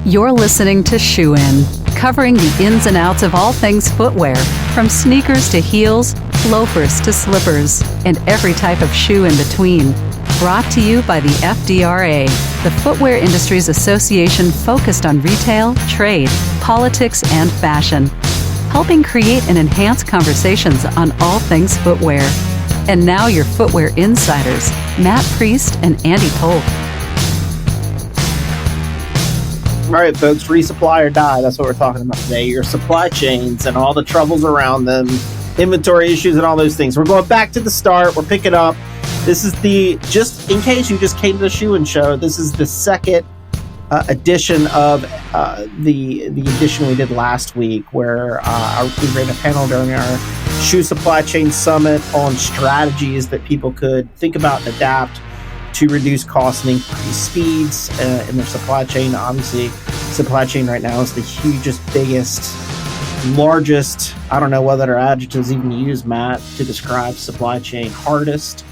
You're listening to Shoe In, covering the ins and outs of all things footwear, from sneakers to heels, loafers to slippers, and every type of shoe in between. Brought to you by the FDRA, the Footwear Industries Association focused on retail, trade, politics, and fashion, helping create and enhance conversations on all things footwear. And now your footwear insiders, Matt Priest and Andy Polk. All right, folks, resupply or die. That's what we're talking about today. Your supply chains and all the troubles around them, inventory issues and all those things. We're going back to the start. We're picking up. This is just in case you just came to the Shoe In Show, this is the second edition of the edition we did last week, where we ran a panel during our Shoe Supply Chain Summit on strategies that people could think about and adapt to reduce costs and increase speeds in their supply chain. Obviously, supply chain right now is the hugest, biggest, largest, I don't know what other adjectives even use, Matt, to describe supply chain. Hardest,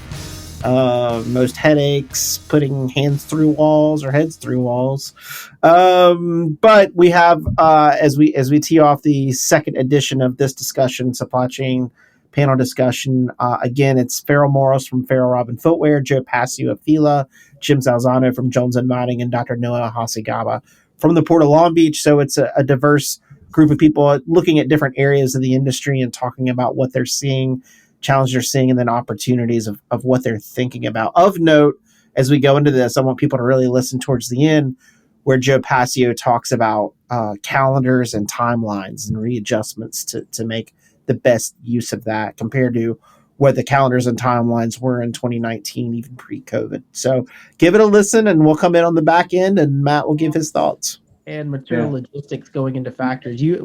most headaches, putting hands through walls or heads through walls. But we have, as we tee off the second edition of this discussion, supply chain panel discussion. Again, it's Farrell Morris from Farrell Robin Footwear, Joe Passio of Fila, Jim Salzano from Jones and Mining, and Dr. Noah Hasegawa from the Port of Long Beach. So it's a diverse group of people looking at different areas of the industry and talking about what they're seeing, challenges they're seeing, and then opportunities of what they're thinking about. Of note, as we go into this, I want people to really listen towards the end, where Joe Passio talks about calendars and timelines and readjustments to make the best use of that compared to what the calendars and timelines were in 2019, even pre-COVID. So give it a listen, and we'll come in on the back end, and Matt will give his thoughts. And material logistics going into factories. You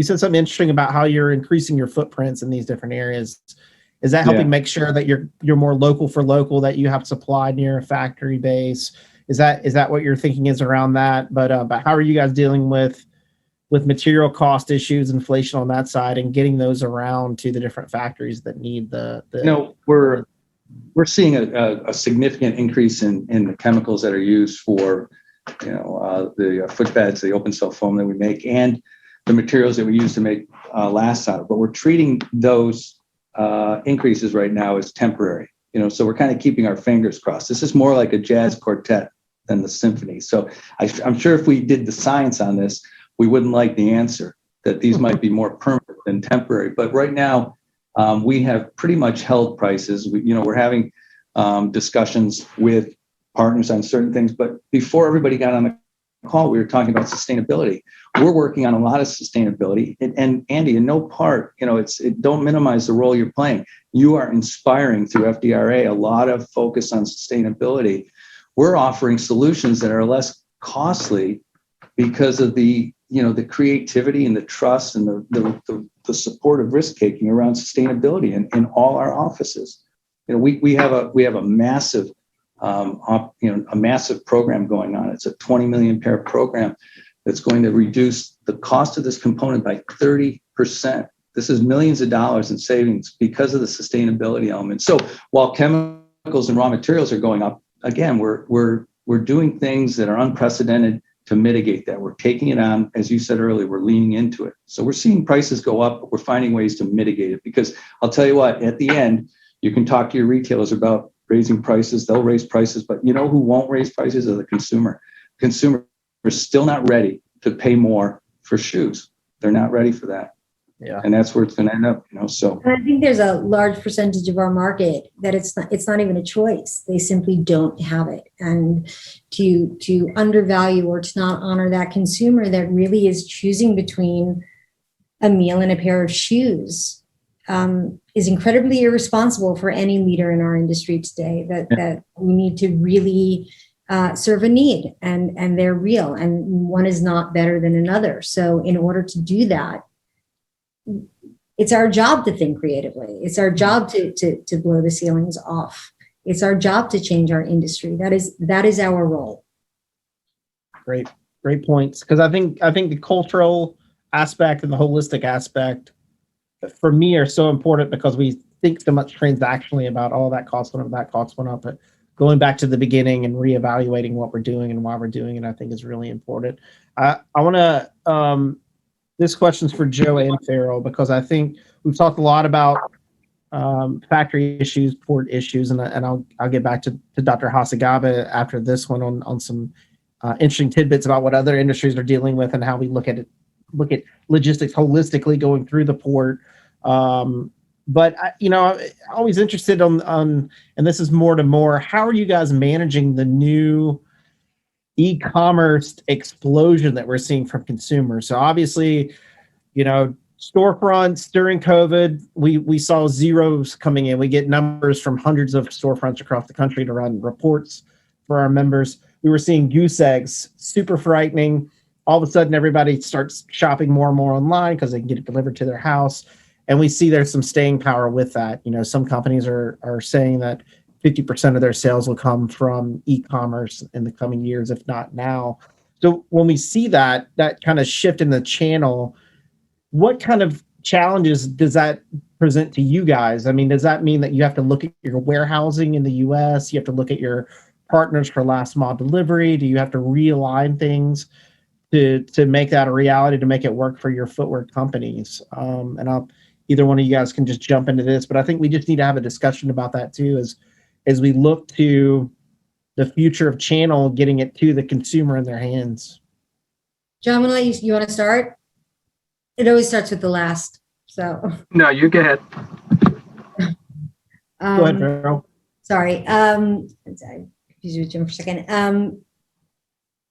said something interesting about how you're increasing your footprints in these different areas. Is that helping make sure that you're more local for local, that you have supply near a factory base? Is that what your thinking is around that? But how are you guys dealing with material cost issues, inflation on that side, and getting those around to the different factories that need the we're seeing a significant increase in the chemicals that are used for the footbeds, the open cell foam that we make, and the materials that we use to make lasts out of. But we're treating those increases right now as temporary. So we're kind of keeping our fingers crossed. This is more like a jazz quartet than the symphony. So I'm sure if we did the science on this, we wouldn't like the answer that these might be more permanent than temporary. But right now, we have pretty much held prices. We're having discussions with partners on certain things. But before everybody got on the call, we were talking about sustainability. We're working on a lot of sustainability. And Andy, in no part, don't minimize the role you're playing. You are inspiring through FDRA a lot of focus on sustainability. We're offering solutions that are less costly because of the creativity and the trust and the support of risk taking around sustainability in all our offices. We have a massive program going on. It's a 20 million pair program that's going to reduce the cost of this component by 30%. This is millions of dollars in savings because of the sustainability element. So while chemicals and raw materials are going up, again, we're doing things that are unprecedented to mitigate that. We're taking it on, as you said earlier, we're leaning into it. So we're seeing prices go up, but we're finding ways to mitigate it, because I'll tell you what, at the end, you can talk to your retailers about raising prices. They'll raise prices, but who won't raise prices are the consumer. Consumer is still not ready to pay more for shoes. They're not ready for that. Yeah. And that's where it's going to end up, so. And I think there's a large percentage of our market that it's not even a choice. They simply don't have it. And to undervalue or to not honor that consumer that really is choosing between a meal and a pair of shoes is incredibly irresponsible for any leader in our industry today, that we need to really serve a need, and they're real, and one is not better than another. So in order to do that, it's our job to think creatively. It's our job to blow the ceilings off. It's our job to change our industry. That is our role. Great points. Because I think the cultural aspect and the holistic aspect for me are so important, because we think so much transactionally about, that cost went up, that cost went up. But going back to the beginning and reevaluating what we're doing and why we're doing it, I think is really important. I want to, this question's for Joe and Farrell, because I think we've talked a lot about factory issues, port issues, and I'll get back to Dr. Hasagawa after this one on some interesting tidbits about what other industries are dealing with and how we look at logistics holistically going through the port. But I'm always interested on, and this is more to more, how are you guys managing the new e-commerce explosion that we're seeing from consumers? So obviously, storefronts during COVID, we saw zeros coming in. We get numbers from hundreds of storefronts across the country to run reports for our members. We were seeing goose eggs, super frightening. All of a sudden, everybody starts shopping more and more online because they can get it delivered to their house. And we see there's some staying power with that. Some companies are saying that 50% of their sales will come from e-commerce in the coming years, if not now. So when we see that kind of shift in the channel, what kind of challenges does that present to you guys? I mean, does that mean that you have to look at your warehousing in the US? You have to look at your partners for last mile delivery? Do you have to realign things to make that a reality, to make it work for your footwear companies? And either one of you guys can just jump into this, but I think we just need to have a discussion about that too, as we look to the future of channel, getting it to the consumer in their hands. John, you want to start? It always starts with the last. So no, you go ahead. Go ahead, Farrell. Sorry. I'm confused with Jim for a second.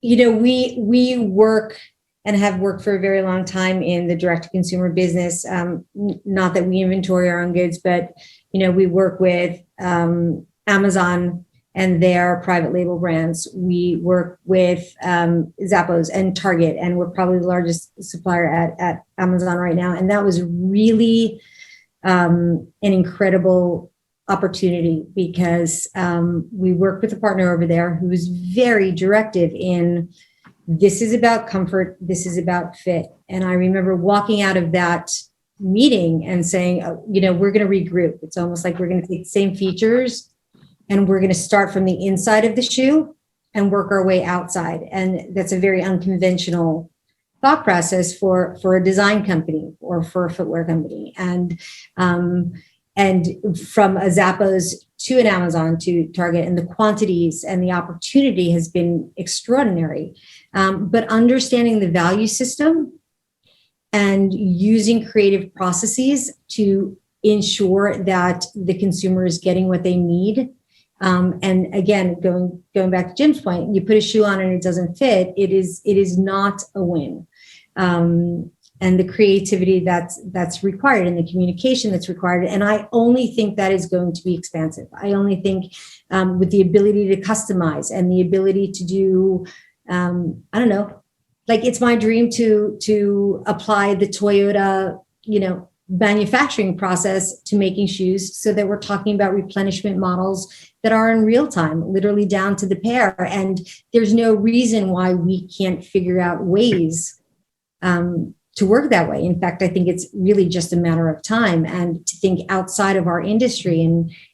We work and have worked for a very long time in the direct-to-consumer business. Not that we inventory our own goods, but we work with Amazon and their private label brands. We work with Zappos and Target, and we're probably the largest supplier at Amazon right now. And that was really an incredible opportunity because we worked with a partner over there who was very directive in, this is about comfort, this is about fit. And I remember walking out of that meeting and saying, we're going to regroup. It's almost like we're going to take the same features and we're going to start from the inside of the shoe and work our way outside. And that's a very unconventional thought process for a design company or for a footwear company. And from a Zappos to an Amazon to Target, and the quantities and the opportunity has been extraordinary. But understanding the value system and using creative processes to ensure that the consumer is getting what they need. And again, going back to Jim's point, you put a shoe on and it doesn't fit, it is not a win. And the creativity that's required and the communication that's required. And I only think that is going to be expansive. I only think with the ability to customize and the ability to do, it's my dream to apply the Toyota, manufacturing process to making shoes, so that we're talking about replenishment models that are in real time, literally down to the pair. And there's no reason why we can't figure out ways to work that way. In fact, I think it's really just a matter of time, and to think outside of our industry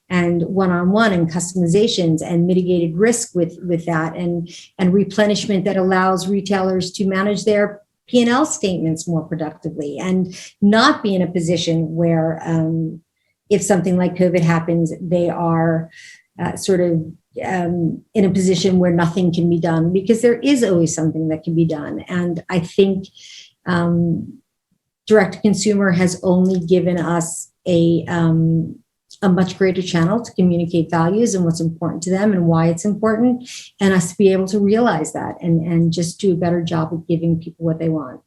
and one-on-one and customizations and mitigated risk with that and replenishment that allows retailers to manage their P&L statements more productively and not be in a position where if something like COVID happens, they are in a position where nothing can be done, because there is always something that can be done. And I think direct to consumer has only given us a much greater channel to communicate values and what's important to them and why it's important, and us to be able to realize that and just do a better job of giving people what they want.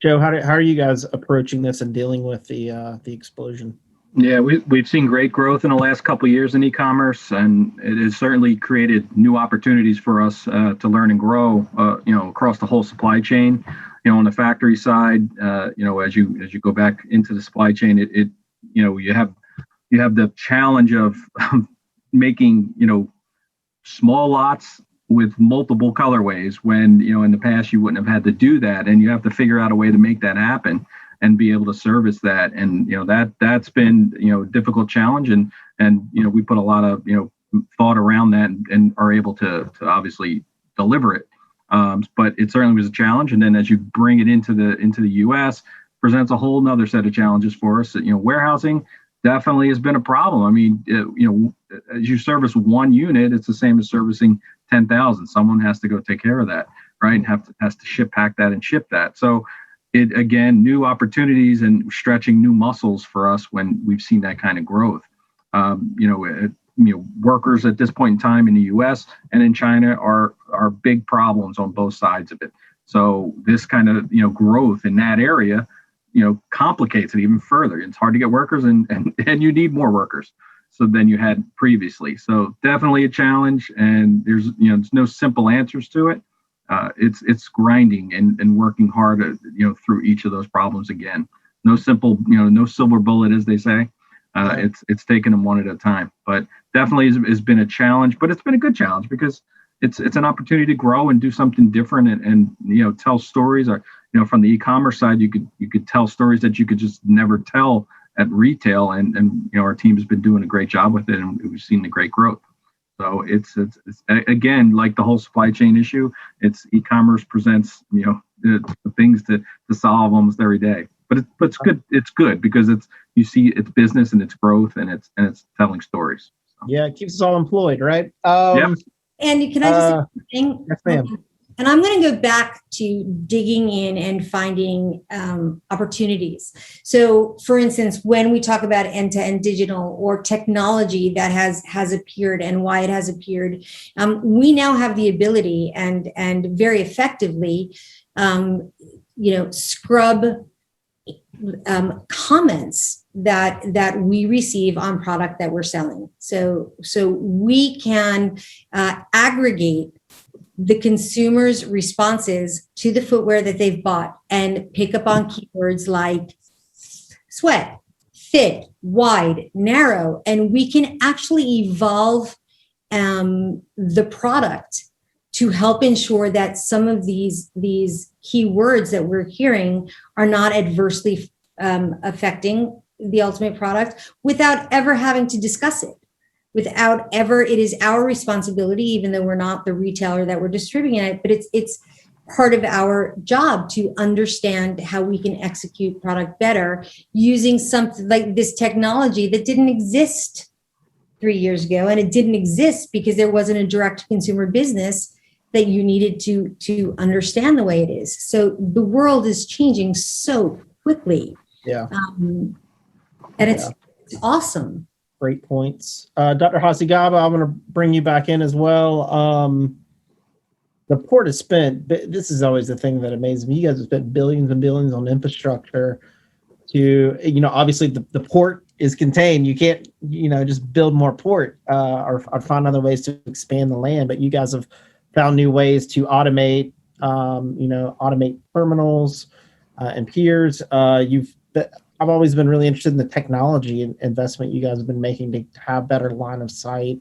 Joe, how are you guys approaching this and dealing with the explosion? Yeah, we've seen great growth in the last couple of years in e-commerce, and it has certainly created new opportunities for us to learn and grow, across the whole supply chain. On the factory side, as you go back into the supply chain, you have the challenge of making small lots with multiple colorways when in the past you wouldn't have had to do that, and you have to figure out a way to make that happen and be able to service that. And that's been a difficult challenge, and we put a lot of thought around that and are able to obviously deliver it. But it certainly was a challenge. And then as you bring it into the U.S., presents a whole nother set of challenges for us. Warehousing definitely has been a problem. I mean, as you service one unit, it's the same as servicing 10,000. Someone has to go take care of that, right? And has to pack that and ship that. So it, again, new opportunities and stretching new muscles for us when we've seen that kind of growth. Workers at this point in time in the U.S. and in China are big problems on both sides of it. So this kind of growth in that area complicates it even further. It's hard to get workers, and you need more workers than you had previously. So definitely a challenge, and there's no simple answers to it. It's grinding and working hard through each of those problems again. No simple no silver bullet, as they say. It's taking them one at a time, but definitely has been a challenge, but it's been a good challenge because it's an opportunity to grow and do something different and tell stories. Or from the e-commerce side, you could tell stories that you could just never tell at retail, and our team has been doing a great job with it, and we've seen the great growth. So it's again, like the whole supply chain issue, it's e-commerce presents the things to solve almost every day. But it's good. It's good because you see it's business and it's growth and it's telling stories. So. Yeah, it keeps us all employed, right? And can I just say something? Yes, ma'am. And I'm going to go back to digging in and finding opportunities. So, for instance, when we talk about end-to-end digital or technology that has appeared and why it has appeared, we now have the ability and very effectively, scrub comments that we receive on product that we're selling. So we can aggregate the consumer's responses to the footwear that they've bought and pick up on keywords like sweat, fit, wide, narrow, and we can actually evolve the product to help ensure that some of these keywords that we're hearing are not adversely affecting the ultimate product without ever having to discuss it. It is our responsibility, even though we're not the retailer that we're distributing it, but it's part of our job to understand how we can execute product better using something like this technology that didn't exist 3 years ago. And it didn't exist because there wasn't a direct consumer business that you needed to understand the way it is. So the world is changing so quickly. Yeah. And it's awesome. Great points. Dr. Hasegawa, I'm going to bring you back in as well. The port has spent, this is always the thing that amazes me. You guys have spent billions and billions on infrastructure to, obviously the port is contained. You can't, just build more port or find other ways to expand the land. But you guys have found new ways to automate, automate terminals and piers. I've always been really interested in the technology and investment you guys have been making to have better line of sight.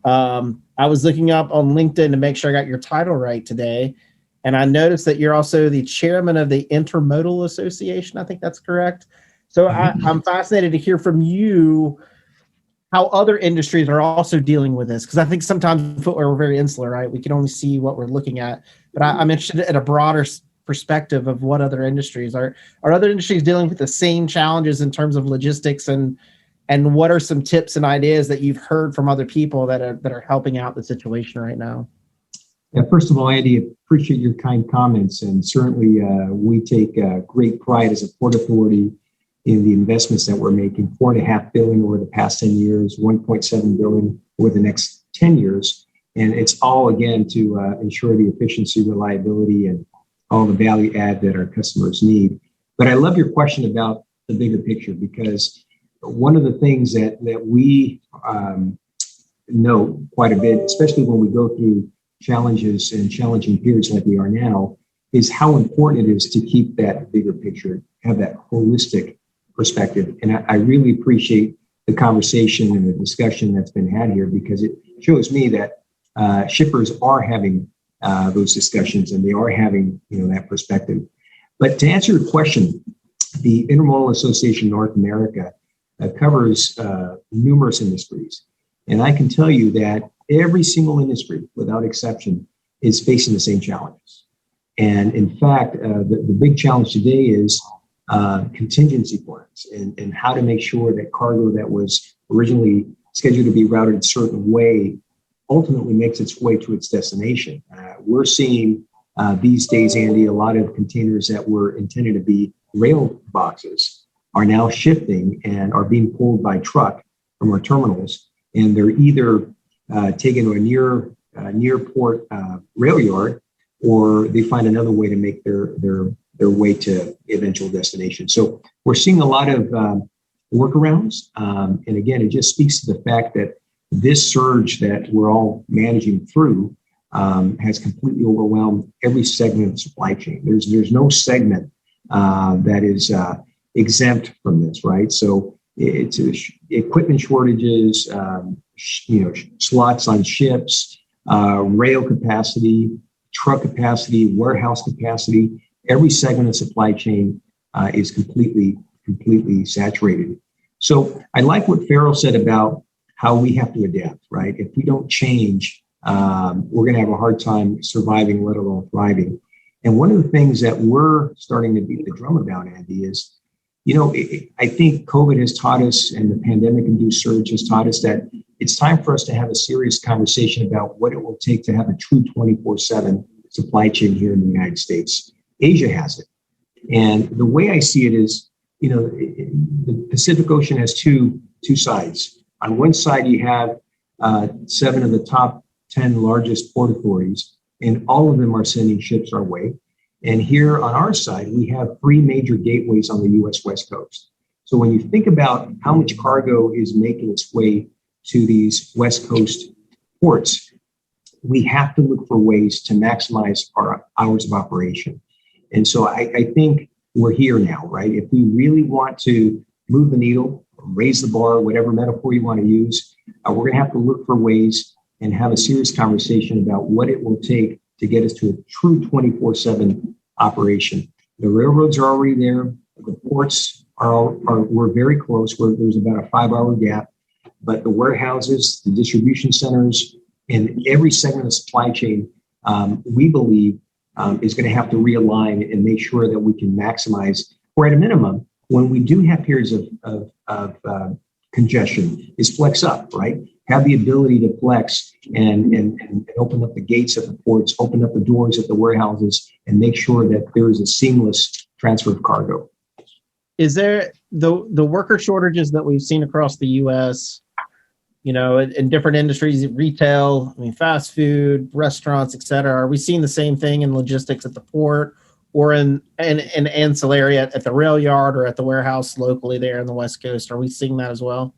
I was looking up on LinkedIn to make sure I got your title right today. And I noticed that you're also the chairman of the Intermodal Association. I think that's correct. So I'm fascinated to hear from you how other industries are also dealing with this. Because I think sometimes in footwear, we're very insular, right? We can only see what we're looking at. But I'm interested in a broader perspective of what other industries are other industries dealing with the same challenges in terms of logistics, and what are some tips and ideas that you've heard from other people that are helping out the situation right now? Yeah, first of all, Andy, appreciate your kind comments, and certainly we take great pride as a port authority in the investments that we're making. $4.5 billion over the past 10 years, $1.7 billion over the next 10 years, and it's all again to ensure the efficiency, reliability, and all the value add that our customers need. But I love your question about the bigger picture, because one of the things that we know quite a bit, especially when we go through challenges and challenging periods like we are now, is how important it is to keep that bigger picture, have that holistic perspective. And I really appreciate the conversation and the discussion that's been had here, because it shows me that shippers are having those discussions, and they are having that perspective. But to answer your question, the Intermodal Association North America covers numerous industries, And I can tell you that every single industry, without exception, is facing the same challenges. And in fact, the big challenge today is contingency plans and how to make sure that cargo that was originally scheduled to be routed a certain way ultimately makes its way to its destination. We're seeing these days, Andy, a lot of containers that were intended to be rail boxes are now shifting and are being pulled by truck from our terminals. And they're either taken to a near port rail yard, or they find another way to make their way to eventual destination. So we're seeing a lot of workarounds. And again, it just speaks to the fact that this surge that we're all managing through has completely overwhelmed every segment of the supply chain. There's no segment that is exempt from this, right? So it's equipment shortages, slots on ships, rail capacity, truck capacity, warehouse capacity. Every segment of supply chain is completely saturated. So I like what Farrell said about how we have to adapt, right? If we don't change, we're going to have a hard time surviving, let alone thriving. And one of the things that we're starting to beat the drum about, Andy, is, I think COVID has taught us, and the pandemic-induced surge has taught us that it's time for us to have a serious conversation about what it will take to have a true 24/7 supply chain here in the United States. Asia has it. And the way I see it is, the Pacific Ocean has two sides. On one side, you have 7 of the top 10 largest port authorities, and all of them are sending ships our way. And here on our side, we have 3 major gateways on the U.S. West Coast. So when you think about how much cargo is making its way to these West Coast ports, we have to look for ways to maximize our hours of operation. And so I think we're here now, right? If we really want to move the needle, raise the bar, whatever metaphor you want to use, we're going to have to look for ways and have a serious conversation about what it will take to get us to a true 24/7 operation. The railroads are already there. The ports we're very close. There's about a 5-hour gap, but the warehouses, the distribution centers, and every segment of the supply chain, we believe is going to have to realign and make sure that we can maximize, or at a minimum, when we do have periods of congestion, is flex up, right? Have the ability to flex and open up the gates of the ports, open up the doors of the warehouses, and make sure that there is a seamless transfer of cargo. Is there the worker shortages that we've seen across the U.S., in different industries, retail, fast food, restaurants, et cetera? Are we seeing the same thing in logistics at the port or in ancillary at the rail yard or at the warehouse locally there on the West Coast? Are we seeing that as well?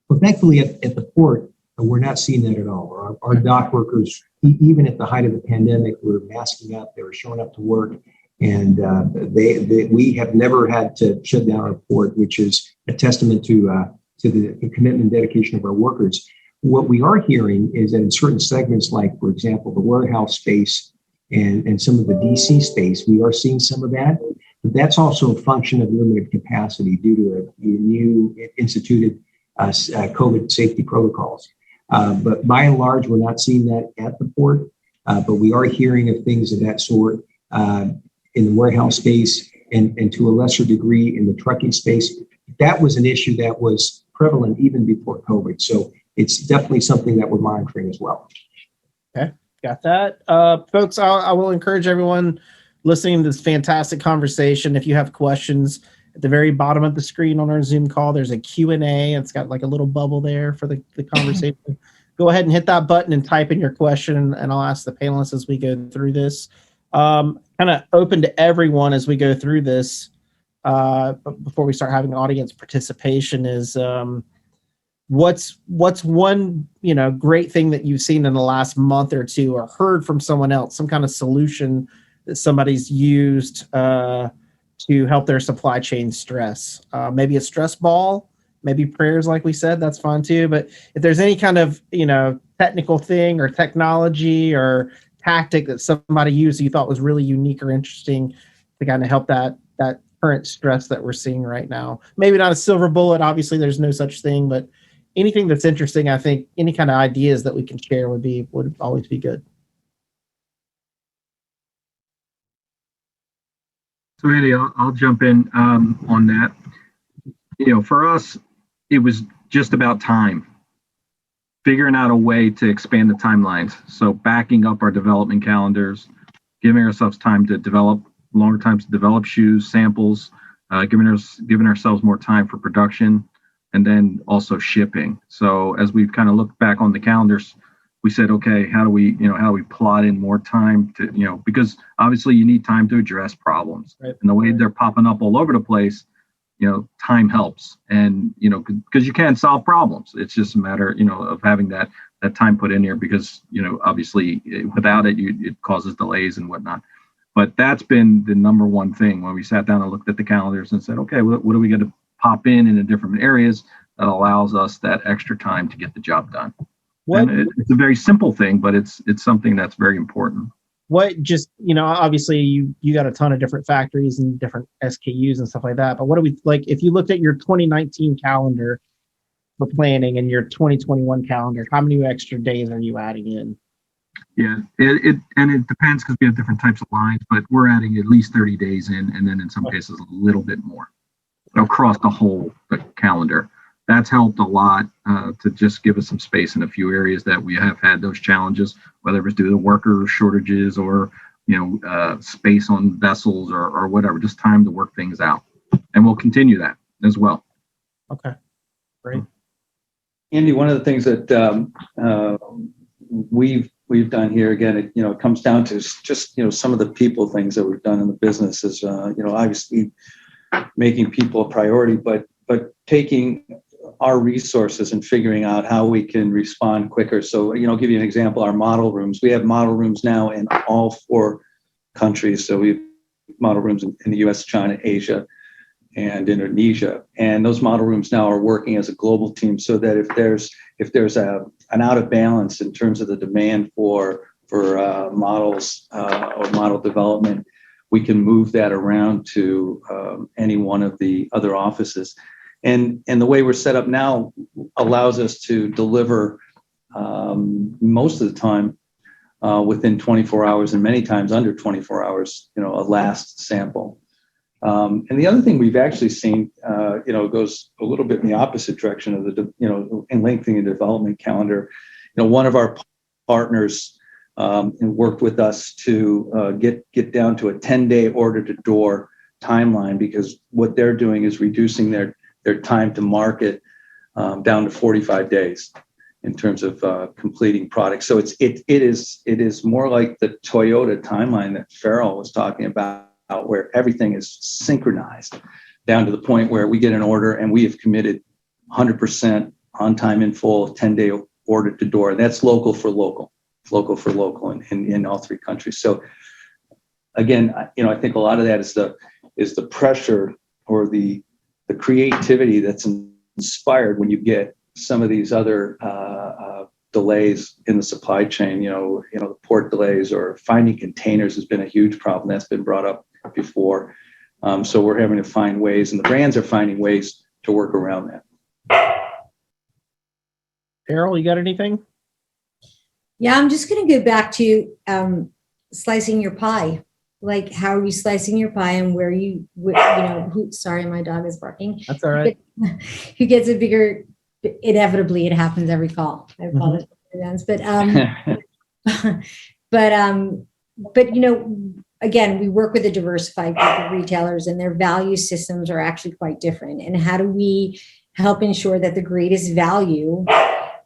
Well, thankfully at the port, we're not seeing that at all. Our dock workers, even at the height of the pandemic, were masking up. They were showing up to work, and we have never had to shut down our port, which is a testament to the commitment and dedication of our workers. What we are hearing is that in certain segments, like, for example, the warehouse space and some of the DC space, we are seeing some of that. But that's also a function of limited capacity due to the new instituted COVID safety protocols. But by and large, we're not seeing that at the port, but we are hearing of things of that sort in the warehouse space and to a lesser degree in the trucking space. That was an issue that was prevalent even before COVID. So it's definitely something that we're monitoring as well. Okay, got that. Folks, I will encourage everyone listening to this fantastic conversation. If you have questions, at the very bottom of the screen on our Zoom call, there's a Q&A. It's got like a little bubble there for the conversation. Go ahead and hit that button and type in your question, and I'll ask the panelists as we go through this. Kind of open to everyone as we go through this. Before we start having audience participation, is what's one great thing that you've seen in the last month or two, or heard from someone else, some kind of solution that somebody's used to help their supply chain stress? Maybe a stress ball, maybe prayers, like we said, that's fine too. But if there's any kind of technical thing or technology or tactic that somebody used you thought was really unique or interesting to kind of help that current stress that we're seeing right now. Maybe not a silver bullet, obviously there's no such thing, but anything that's interesting, I think any kind of ideas that we can share would always be good. So Andy, I'll jump in on that. For us, it was just about time, figuring out a way to expand the timelines. So backing up our development calendars, giving ourselves time to develop, longer times to develop shoes, samples, giving ourselves more time for production, and then also shipping. So as we've kind of looked back on the calendars, we said, okay, how do we plot in more time to, because obviously you need time to address problems. Right. And the way they're popping up all over the place, time helps. And, because you can solve problems. It's just a matter, of having that time put in here because, obviously without it, it causes delays and whatnot. But that's been the number one thing when we sat down and looked at the calendars and said, okay, what are we going to pop in the different areas that allows us that extra time to get the job done? It's a very simple thing, but it's something that's very important. What just, obviously you got a ton of different factories and different SKUs and stuff like that. But what do we like if you looked at your 2019 calendar for planning and your 2021 calendar, how many extra days are you adding in? Yeah, it depends because we have different types of lines, but we're adding at least 30 days in, and then in some cases a little bit more across the whole calendar. That's helped a lot to just give us some space in a few areas that we have had those challenges, whether it was due to worker shortages or, space on vessels or whatever, just time to work things out. And we'll continue that as well. Okay, great. Andy, one of the things that we've done here, again, it comes down to just, some of the people things that we've done in the business is, obviously making people a priority, but taking our resources and figuring out how we can respond quicker. So, I'll give you an example. Our model rooms, we have model rooms now in all 4 countries. So we have model rooms in the US, China, Asia, and Indonesia. And those model rooms now are working as a global team so that if there's an out of balance in terms of the demand for models or model development, we can move that around to any one of the other offices. And the way we're set up now allows us to deliver most of the time within 24 hours and many times under 24 hours, a last sample. And the other thing we've actually seen, goes a little bit in the opposite direction of in lengthening the development calendar. One of our partners worked with us to get down to a 10-day order-to-door timeline because what they're doing is reducing their time to market down to 45 days in terms of completing products. So it is more like the Toyota timeline that Farrell was talking about, where everything is synchronized down to the point where we get an order and we have committed 100% on time in full, 10-day order to door. And that's local for local in all 3 countries. So again, I think a lot of that is the pressure or the creativity that's inspired when you get some of these other delays in the supply chain. The port delays or finding containers has been a huge problem. That's been brought up before. So we're having to find ways, and the brands are finding ways to work around that. Carol, you got anything? Yeah, I'm just going to go back to slicing your pie. Like, how are you slicing your pie, and sorry, my dog is barking. That's all right. Who gets a bigger, inevitably it happens every call. I apologize in advance, but again, we work with a diversified group of retailers, and their value systems are actually quite different. And how do we help ensure that the greatest value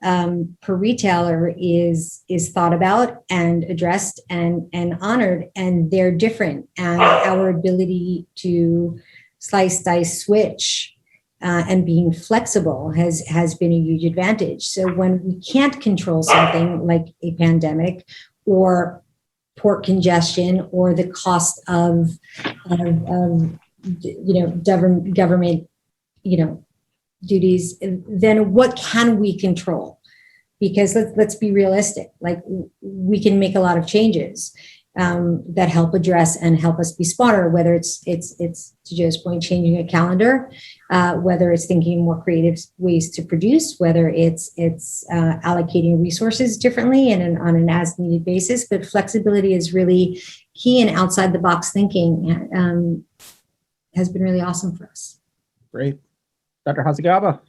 per retailer is thought about and addressed and honored, and they're different. And our ability to slice, dice, switch, and being flexible has been a huge advantage. So when we can't control something like a pandemic or port congestion or the cost of government duties, then what can we control? Because let's be realistic, like we can make a lot of changes. that help address and help us be smarter, whether it's to Joe's point, changing a calendar, whether it's thinking more creative ways to produce, whether it's allocating resources differently and on an as needed basis. But flexibility is really key, and outside the box thinking has been really awesome for us. Great. Dr. Hasegawa.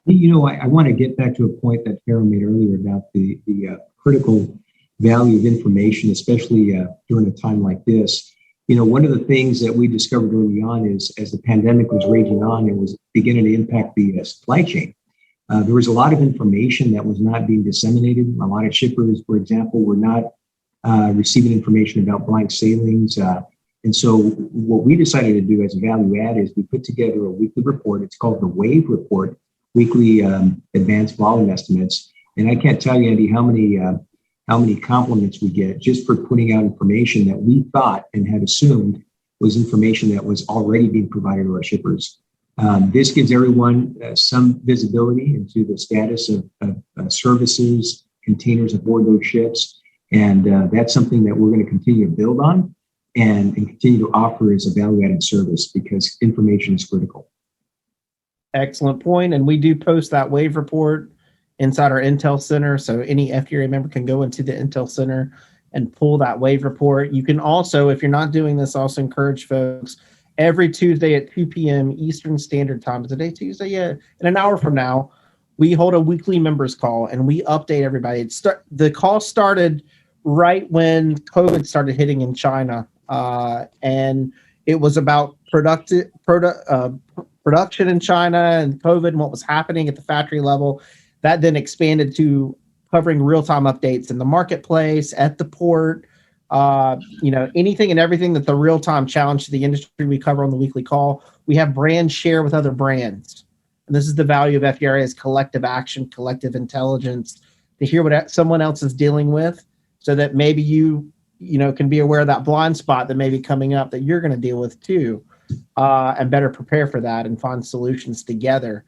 I want to get back to a point that Carol made earlier about the critical value of information, especially during a time like this. One of the things that we discovered early on is as the pandemic was raging on and was beginning to impact the supply chain, there was a lot of information that was not being disseminated. A lot of shippers, for example, were not receiving information about blank sailings. And so what we decided to do as a value add is we put together a weekly report. It's called the WAVE report, Weekly Advanced Volume Estimates. And I can't tell you, Andy, how many compliments we get just for putting out information that we thought and had assumed was information that was already being provided to our shippers. This gives everyone some visibility into the status of services, containers aboard those ships. And that's something that we're going to continue to build on and continue to offer as a value-added service because information is critical. Excellent point. And we do post that WAVE report inside our Intel Center. So any FDRA member can go into the Intel Center and pull that WAVE report. You can also, if you're not doing this, also encourage folks every Tuesday at 2 p.m. Eastern Standard Time. Is it Tuesday? Yeah. In an hour from now, we hold a weekly members call and we update everybody. The call started right when COVID started hitting in China. And it was about production in China and COVID and what was happening at the factory level. That then expanded to covering real-time updates in the marketplace, at the port, anything and everything that the real-time challenge to the industry we cover on the weekly call. We have brands share with other brands. And this is the value of FDRA is collective action, collective intelligence, to hear what someone else is dealing with so that maybe you can be aware of that blind spot that may be coming up that you're going to deal with too, and better prepare for that and find solutions together.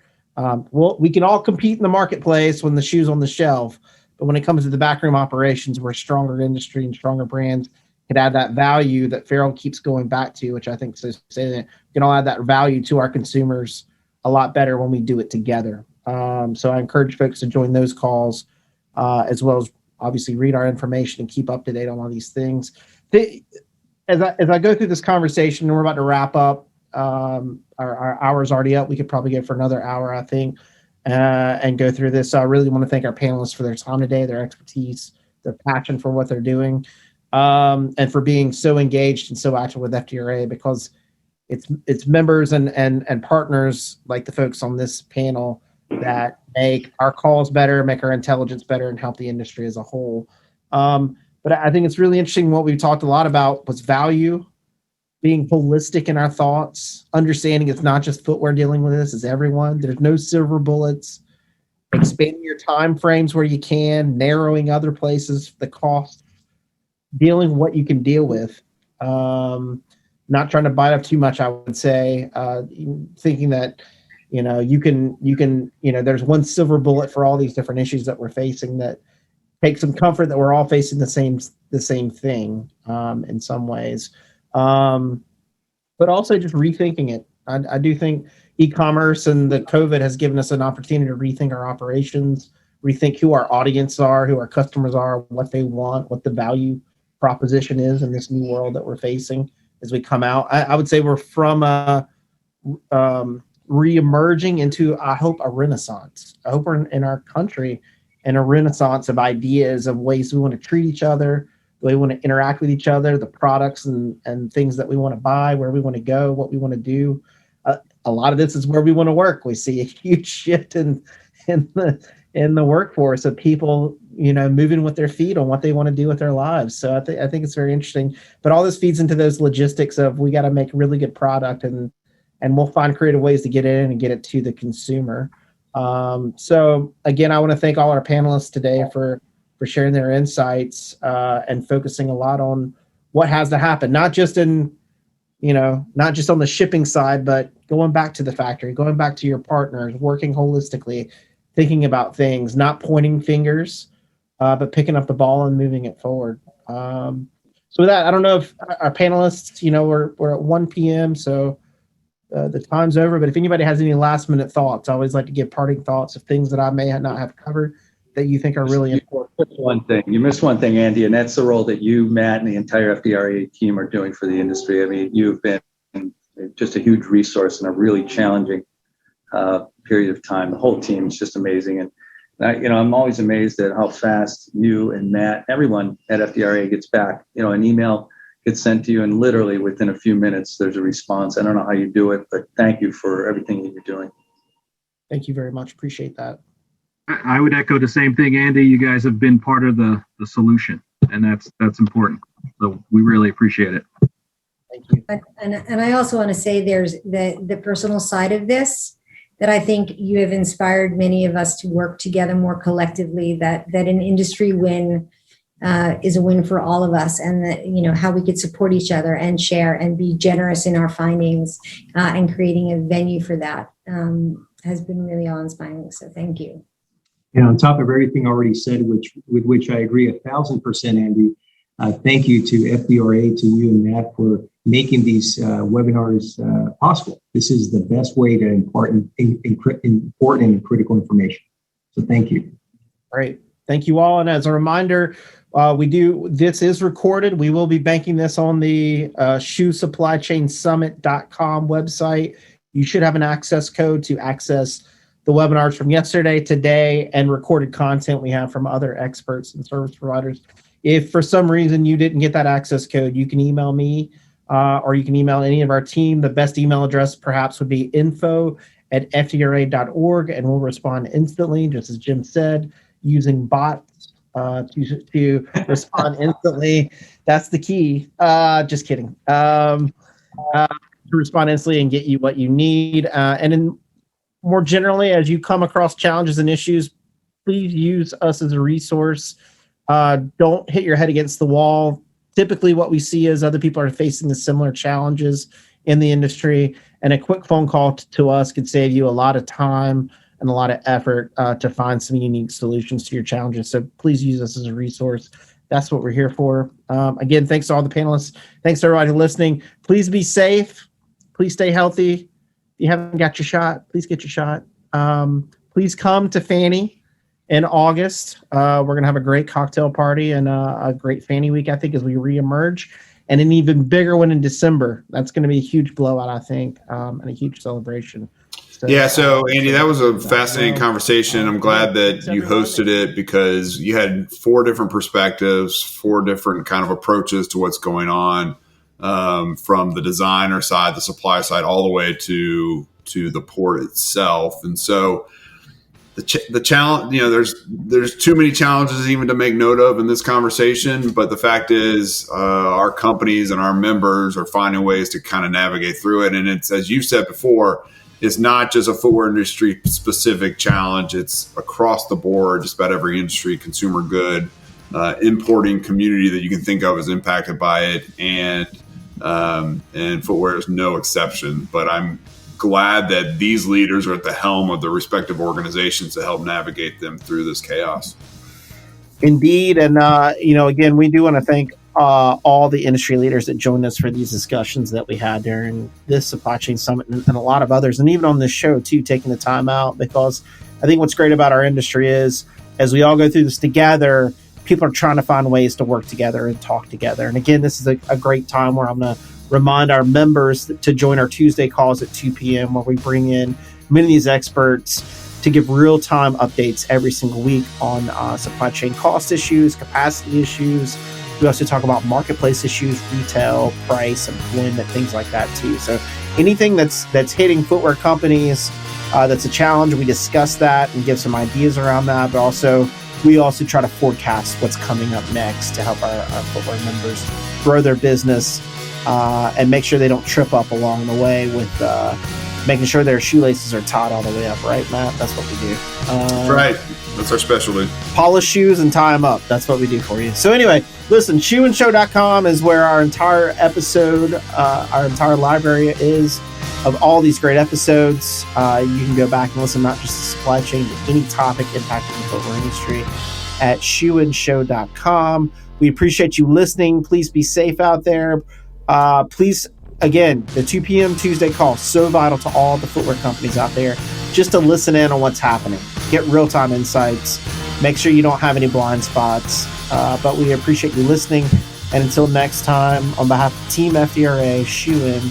We can all compete in the marketplace when the shoe's on the shelf, but when it comes to the backroom operations, we're a stronger industry and stronger brands can add that value that Farrell keeps going back to, which I think is saying that we can all add that value to our consumers a lot better when we do it together. So I encourage folks to join those calls, as well as obviously read our information and keep up to date on all these things. As I go through this conversation, and we're about to wrap up, our hour's already up. We could probably go for another hour, I think, and go through this. So I really want to thank our panelists for their time today, their expertise, their passion for what they're doing, and for being so engaged and so active with FDRA, because it's members and partners like the folks on this panel that make our calls better, make our intelligence better, and help the industry as a whole. But I think it's really interesting. What we've talked a lot about was value, being holistic in our thoughts, understanding it's not just footwear dealing with this, it's everyone. There's no silver bullets. Expanding your time frames where you can, narrowing other places, the cost, dealing what you can deal with. Not trying to bite up too much, I would say, thinking that you can there's one silver bullet for all these different issues that we're facing, that take some comfort that we're all facing the same thing in some ways. But also just rethinking it. I do think e-commerce and the COVID has given us an opportunity to rethink our operations, rethink who our audience are, who our customers are, what they want, what the value proposition is in this new world that we're facing as we come out. I would say we're from re-emerging into, I hope, a renaissance. I hope we're in our country in a renaissance of ideas, of ways we want to treat each other, the way we want to interact with each other, the products and things that we want to buy, where we want to go, what we want to do. A lot of this is where we want to work. We see a huge shift in the workforce of people, moving with their feet on what they want to do with their lives. So I think it's very interesting. But all this feeds into those logistics of we got to make really good product, and we'll find creative ways to get it in and get it to the consumer. So again, I want to thank all our panelists today for sharing their insights and focusing a lot on what has to happen, not just on the shipping side, but going back to the factory, going back to your partners, working holistically, thinking about things, not pointing fingers, but picking up the ball and moving it forward. So So with that, I don't know if our panelists, we're at 1 p.m., so the time's over. But if anybody has any last minute thoughts, I always like to give parting thoughts of things that I may not have covered that you think are really important. You missed one thing, Andy, and that's the role that you, Matt, and the entire FDRA team are doing for the industry. I mean, you've been just a huge resource in a really challenging period of time. The whole team is just amazing. And I'm always amazed at how fast you and Matt, everyone at FDRA gets back. An email gets sent to you, and literally within a few minutes, there's a response. I don't know how you do it, but thank you for everything that you're doing. Thank you very much. Appreciate that. I would echo the same thing, Andy. You guys have been part of the solution, and that's important. So we really appreciate it. Thank you. And I also want to say there's the personal side of this, that I think you have inspired many of us to work together more collectively, that an industry win is a win for all of us, and that, how we could support each other and share and be generous in our findings and creating a venue for that has been really awe-inspiring. So thank you. And on top of everything already said, with which I agree 1,000%, Andy, thank you to FDRA, to you and Matt for making these webinars possible. This is the best way to impart important and critical information. So thank you. Great. Thank you all. And as a reminder, this is recorded. We will be banking this on the shoesupplychainsummit.com website. You should have an access code to access the webinars from yesterday, today, and recorded content we have from other experts and service providers. If for some reason you didn't get that access code, you can email me or you can email any of our team. The best email address perhaps would be info@fdra.org, and we'll respond instantly, just as Jim said, using bots to respond instantly. That's the key. Just kidding. To respond instantly and get you what you need. And then more generally, as you come across challenges and issues, please use us as a resource. Don't hit your head against the wall. Typically what we see is other people are facing the similar challenges in the industry, and a quick phone call to us could save you a lot of time and a lot of effort to find some unique solutions to your challenges. So please use us as a resource. That's what we're here for. Again, thanks to all the panelists. Thanks to everybody listening. Please be safe. Please stay healthy. If you haven't got your shot, please get your shot. Please come to Fanny in August. We're going to have a great cocktail party and a great Fanny week, I think, as we reemerge, and an even bigger one in December. That's going to be a huge blowout, I think, and a huge celebration. So Andy, that was a fascinating conversation. I'm glad that you hosted it because you had 4 different perspectives, 4 different kind of approaches to what's going on, from the designer side, the supply side, all the way to the port itself. And so the challenge, there's too many challenges even to make note of in this conversation. But the fact is, our companies and our members are finding ways to kind of navigate through it. And it's, as you said before, it's not just a footwear industry specific challenge. It's across the board. Just about every industry, consumer good, importing community that you can think of is impacted by it. And footwear is no exception. But I'm glad that these leaders are at the helm of the respective organizations to help navigate them through this chaos. Indeed. And, again, we do want to thank all the industry leaders that joined us for these discussions that we had during this Supply Chain Summit and a lot of others. And even on this show, too, taking the time out, because I think what's great about our industry is as we all go through this together, people are trying to find ways to work together and talk together. And again, this is a great time where I'm going to remind our members to join our Tuesday calls at 2 p.m. where we bring in many of these experts to give real-time updates every single week on supply chain cost issues, capacity issues. We also talk about marketplace issues, retail, price, employment, things like that too. So anything that's hitting footwear companies, that's a challenge, we discuss that and give some ideas around that. But we also try to forecast what's coming up next to help our footwear members grow their business and make sure they don't trip up along the way with making sure their shoelaces are tied all the way up, right, Matt? That's what we do. Right. That's our specialty. Polish shoes and tie them up. That's what we do for you. So anyway, listen, shoeandshow.com is where our entire episode, our entire library is of all these great episodes. You can go back and listen not just to supply chain, but any topic impacting the footwear industry. at shoeandshow.com. We appreciate you listening. Please be safe out there. Please, again, the 2 p.m. Tuesday call, so vital to all the footwear companies out there, just to listen in on what's happening, get real-time insights, make sure you don't have any blind spots. But we appreciate you listening. And until next time, on behalf of Team FDRA, Shoe In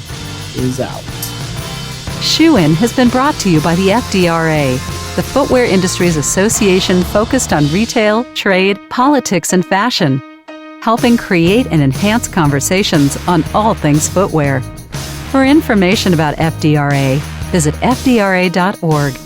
is out. Shoe In has been brought to you by the FDRA, the Footwear Industries Association focused on retail, trade, politics, and fashion, helping create and enhance conversations on all things footwear. For information about FDRA, visit fdra.org.